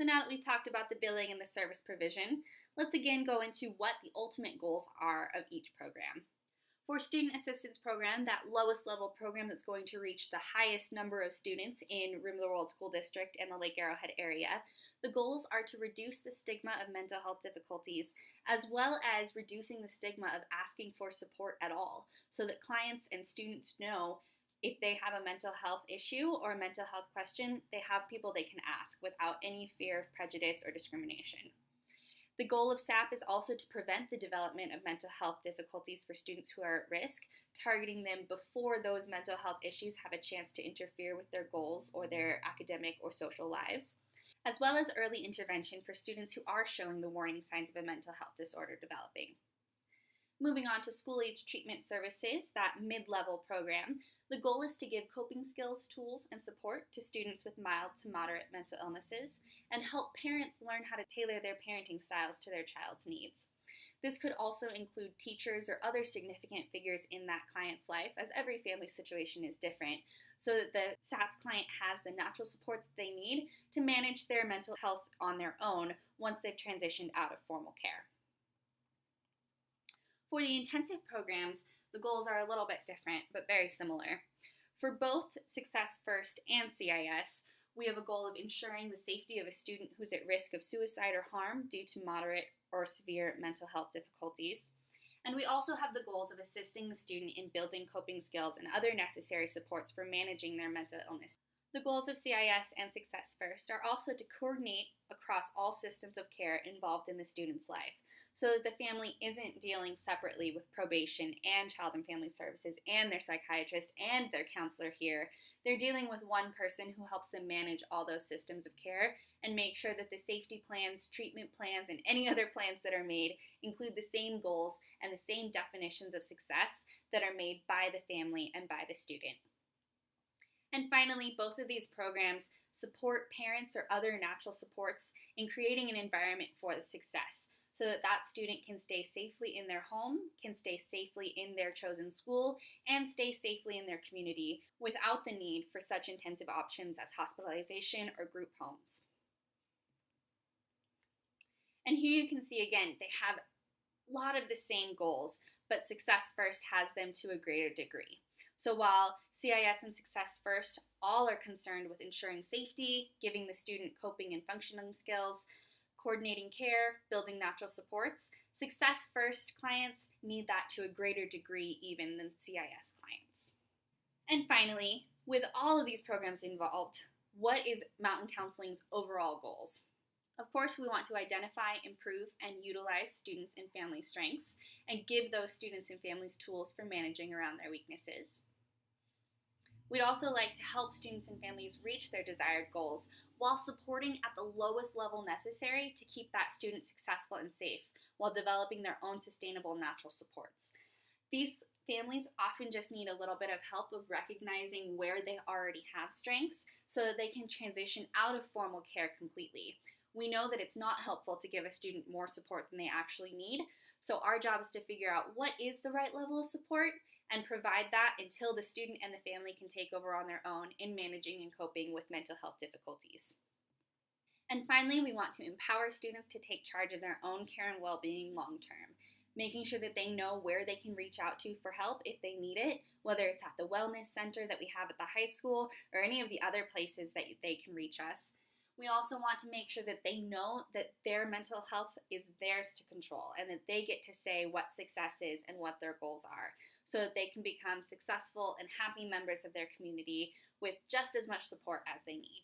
So now that we've talked about the billing and the service provision, let's again go into what the ultimate goals are of each program. For Student Assistance Program, that lowest level program that's going to reach the highest number of students in Rim of the World School District and the Lake Arrowhead area, the goals are to reduce the stigma of mental health difficulties, as well as reducing the stigma of asking for support at all, so that clients and students know if they have a mental health issue or a mental health question, they have people they can ask without any fear of prejudice or discrimination. The goal of SAP is also to prevent the development of mental health difficulties for students who are at risk, targeting them before those mental health issues have a chance to interfere with their goals or their academic or social lives, as well as early intervention for students who are showing the warning signs of a mental health disorder developing. Moving on to school-age treatment services, that mid-level program, the goal is to give coping skills, tools, and support to students with mild to moderate mental illnesses and help parents learn how to tailor their parenting styles to their child's needs. This could also include teachers or other significant figures in that client's life, as every family situation is different, so that the SATS client has the natural supports that they need to manage their mental health on their own once they've transitioned out of formal care. For the intensive programs, the goals are a little bit different, but very similar. For both Success First and CIS, we have a goal of ensuring the safety of a student who's at risk of suicide or harm due to moderate or severe mental health difficulties. And we also have the goals of assisting the student in building coping skills and other necessary supports for managing their mental illness. The goals of CIS and Success First are also to coordinate across all systems of care involved in the student's life, so that the family isn't dealing separately with probation and child and family services and their psychiatrist and their counselor here. They're dealing with one person who helps them manage all those systems of care and make sure that the safety plans, treatment plans, and any other plans that are made include the same goals and the same definitions of success that are made by the family and by the student. And finally, both of these programs support parents or other natural supports in creating an environment for the success, so that that student can stay safely in their home, can stay safely in their chosen school, and stay safely in their community without the need for such intensive options as hospitalization or group homes. And here you can see again, they have a lot of the same goals, but Success First has them to a greater degree. So while CIS and Success First all are concerned with ensuring safety, giving the student coping and functioning skills, coordinating care, building natural supports, Success First clients need that to a greater degree even than CIS clients. And finally, with all of these programs involved, what is Mountain Counseling's overall goals? Of course, we want to identify, improve, and utilize students' and family strengths and give those students and families tools for managing around their weaknesses. We'd also like to help students and families reach their desired goals while supporting at the lowest level necessary to keep that student successful and safe while developing their own sustainable natural supports. These families often just need a little bit of help of recognizing where they already have strengths so that they can transition out of formal care completely. We know that it's not helpful to give a student more support than they actually need, so our job is to figure out what is the right level of support and provide that until the student and the family can take over on their own in managing and coping with mental health difficulties. And finally, we want to empower students to take charge of their own care and well-being long-term, making sure that they know where they can reach out to for help if they need it, whether it's at the wellness center that we have at the high school or any of the other places that they can reach us. We also want to make sure that they know that their mental health is theirs to control and that they get to say what success is and what their goals are, so that they can become successful and happy members of their community with just as much support as they need.